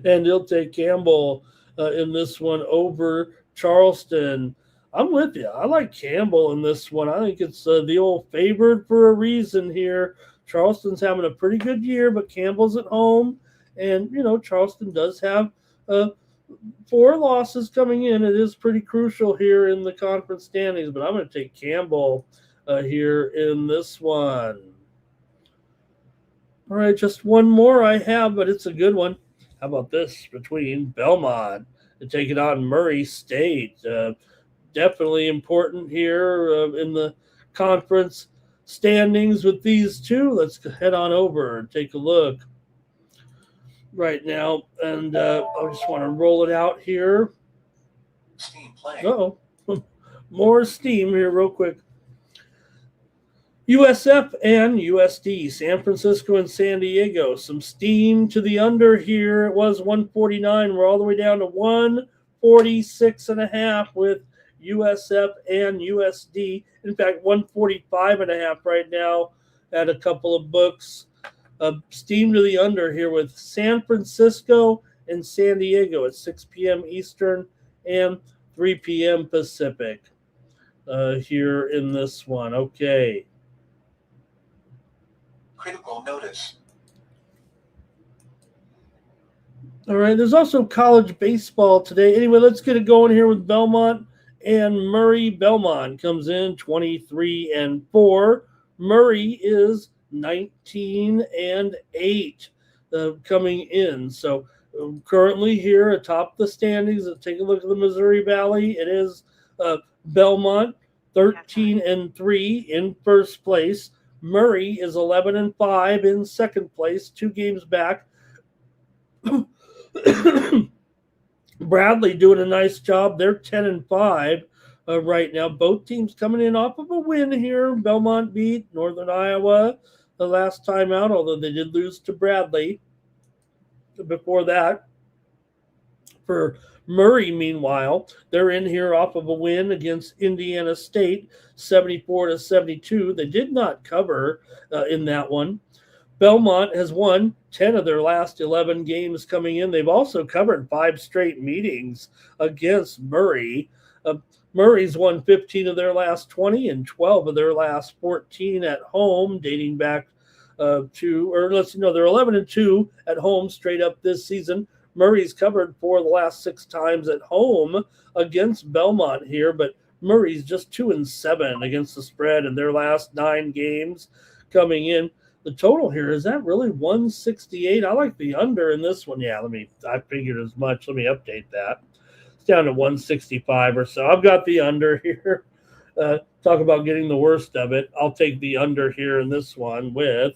And he'll take Campbell in this one over Charleston. I'm with you. I like Campbell in this one. I think it's the old favorite for a reason here. Charleston's having a pretty good year, but Campbell's at home. And, Charleston does have 4 losses coming in. It is pretty crucial here in the conference standings, but I'm going to take Campbell here in this one. All right, just one more I have, but it's a good one. How about this between Belmont and taking on Murray State? Definitely important here in the conference standings with these two. Let's head on over and take a look right now. And I just want to roll it out here. Steam play. Uh-oh. More steam here real quick. USF and USD, San Francisco and San Diego. Some steam to the under here. It was 149. We're all the way down to 146.5 with USF and USD. In fact, 145.5 right now at a couple of books. Steam to the under here with San Francisco and San Diego at 6 p.m. Eastern and 3 p.m. Pacific here in this one. Okay. Critical notice. All right, there's also college baseball today. Anyway, let's get it going here with Belmont and Murray. Belmont comes in 23-4. Murray is 19-8 coming in. So currently here atop the standings, let's take a look at the Missouri Valley. It is Belmont 13-3 in first place. Murray is 11-5 in second place, 2 games back. Bradley doing a nice job. They're 10-5 right now. Both teams coming in off of a win here. Belmont beat Northern Iowa the last time out, although they did lose to Bradley before that. For Murray, meanwhile, they're in here off of a win against Indiana State, 74-72. They did not cover in that one. Belmont has won 10 of their last 11 games coming in. They've also covered 5 straight meetings against Murray. Murray's won 15 of their last 20 and 12 of their last 14 at home, dating back they're 11-2 at home straight up this season. Murray's covered 4 of the last 6 times at home against Belmont here, but Murray's just 2-7 against the spread in their last 9 games coming in. The total here, is that really 168? I like the under in this one. Yeah, I figured as much. Let me update that. It's down to 165 or so. I've got the under here. Talk about getting the worst of it. I'll take the under here in this one with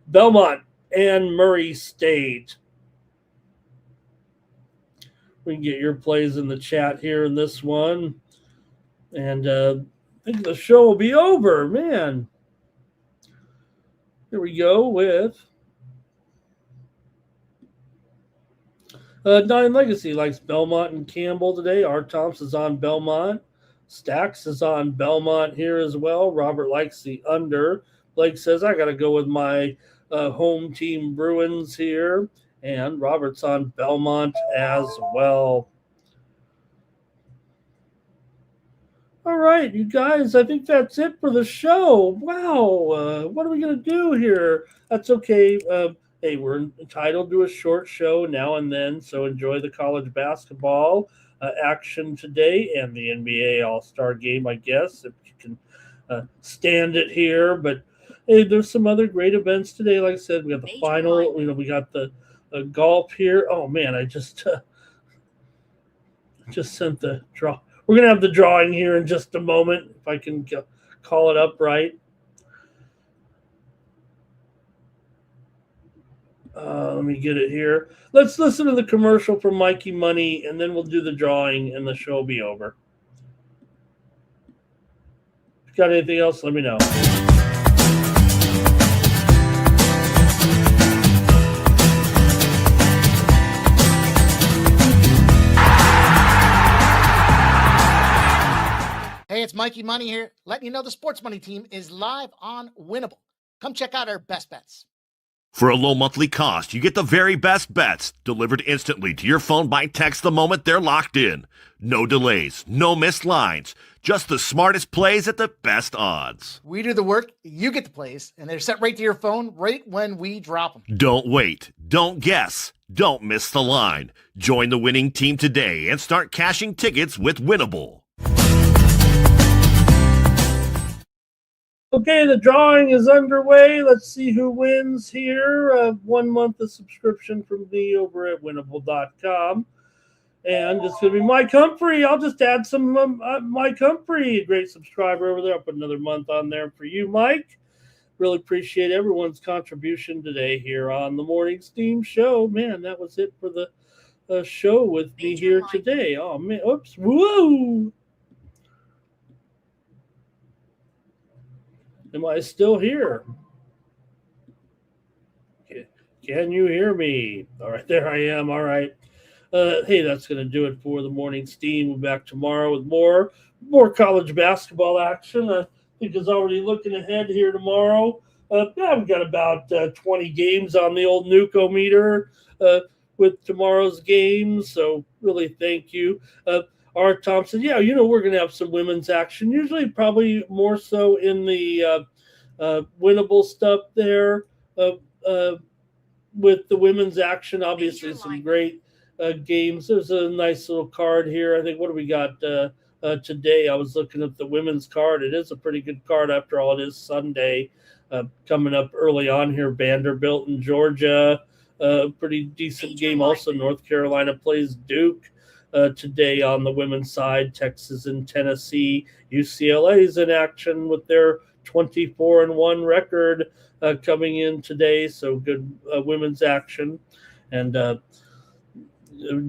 Belmont and Murray State. We can get your plays in the chat here in this one. And I think the show will be over, man. Here we go with Nine Legacy likes Belmont and Campbell today. R. Thompson's on Belmont. Stacks is on Belmont here as well. Robert likes the under. Blake says, I got to go with my home team Bruins here. And Robert's on Belmont as well. All right, you guys, I think that's it for the show. Wow, what are we going to do here? That's okay. Hey, we're entitled to a short show now and then, so enjoy the college basketball action today and the NBA All-Star Game, I guess, if you can stand it here. But, hey, there's some other great events today. Like I said, we got the final. We got the golf here. Oh, man, I just sent the draw. We're going to have the drawing here in just a moment, if I can call it up right. Let me get it here. Let's listen to the commercial from Mikey Money, and then we'll do the drawing, and the show will be over. If you got anything else, let me know. Hey, it's Mikey Money here, letting you know the Sports Money team is live on Winnable. Come check out our best bets. For a low monthly cost, you get the very best bets delivered instantly to your phone by text the moment they're locked in. No delays, no missed lines, just the smartest plays at the best odds. We do the work, you get the plays, and they're sent right to your phone right when we drop them. Don't wait, don't guess, don't miss the line. Join the winning team today and start cashing tickets with Winnable. Okay, the drawing is underway. Let's see who wins here. 1 month of subscription from me over at winnable.com. And it's going to be Mike Humphrey. I'll just add some Mike Humphrey, a great subscriber over there. I'll put another month on there for you, Mike. Really appreciate everyone's contribution today here on the Morning Steam Show. Man, that was it for the show with me here today. Oh, man. Oops. Whoa. Am I still here? Can you hear me? All right, there I am. All right. Hey, that's going to do it for the Morning Steam. We'll be back tomorrow with more college basketball action. I think is already looking ahead here tomorrow. We've got about 20 games on the old Nuco meter with tomorrow's games. So really thank you. Art Thompson, we're going to have some women's action, usually probably more so in the winnable stuff there with the women's action. Obviously, some great games. There's a nice little card here. I think, what do we got today? I was looking at the women's card. It is a pretty good card after all. It is Sunday coming up early on here. Vanderbilt and Georgia, pretty decent game. Also, North Carolina plays Duke. Today on the women's side, Texas and Tennessee. UCLA's in action with their 24-1 record coming in today. So good women's action. And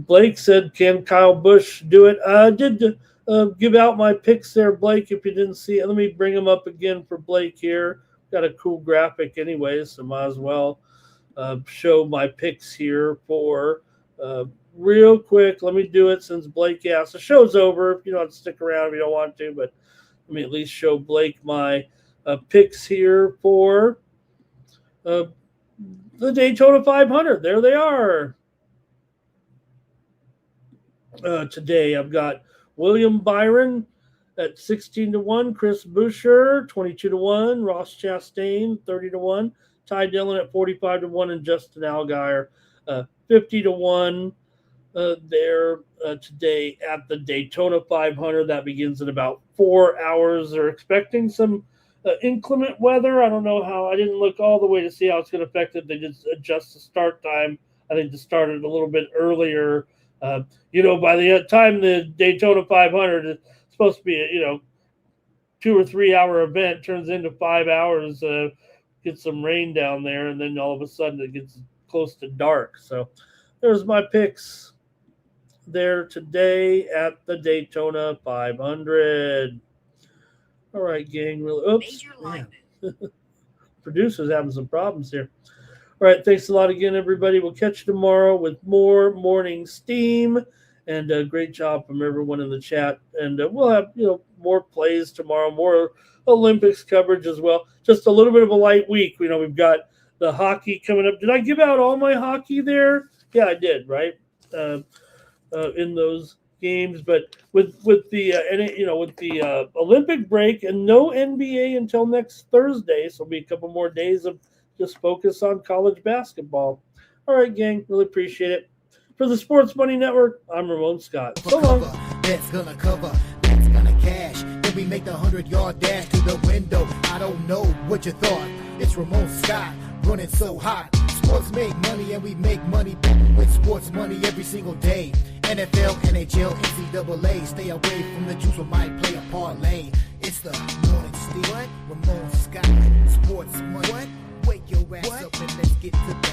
Blake said, can Kyle Busch do it? I did give out my picks there, Blake, if you didn't see it. Let me bring them up again for Blake here. Got a cool graphic anyway, so might as well show my picks here for real quick, let me do it since Blake asked. The show's over. You don't have to stick around if you don't want to, but let me at least show Blake my picks here for the Daytona 500. There they are. Today I've got William Byron at 16-1, Chris Boucher 22-1, Ross Chastain 30-1, Ty Dillon at 45-1, and Justin Allgaier 50-1 there today at the Daytona 500. That begins in about 4 hours. They're expecting some inclement weather. I don't know how. I didn't look all the way to see how it's going to affect it. They just adjust the start time. I think to start it a little bit earlier. By the time the Daytona 500 is supposed to be a 2 or 3 hour event, turns into 5 hours. Get some rain down there, and then all of a sudden it gets close to dark. So there's my picks there today at the Daytona 500. All right, gang. Oops. Producer's having some problems here. All right, thanks a lot again, everybody. We'll catch you tomorrow with more morning steam, and a great job from everyone in the chat. And we'll have more plays tomorrow, more Olympics coverage as well. Just a little bit of a light week. We've got the hockey coming up. Did I give out all my hockey there? Yeah, I did. Right in those games, but with the Olympic break and no NBA until next Thursday, so it'll be a couple more days of just focus on college basketball. All right, gang, really appreciate it. For the Sports Money Network, I'm Ramon Scott. So long. That's gonna cover, that's gonna cash. Then we make the 100-yard dash to the window. I don't know what you thought. It's Ramon Scott, running so hot. Sports make money and we make money with sports money every single day. NFL, NHL, NCAA. Stay away from the juice, we might play a parlay. It's the morning steam. Ramon Scott, sports money. Wake your ass up and let's get to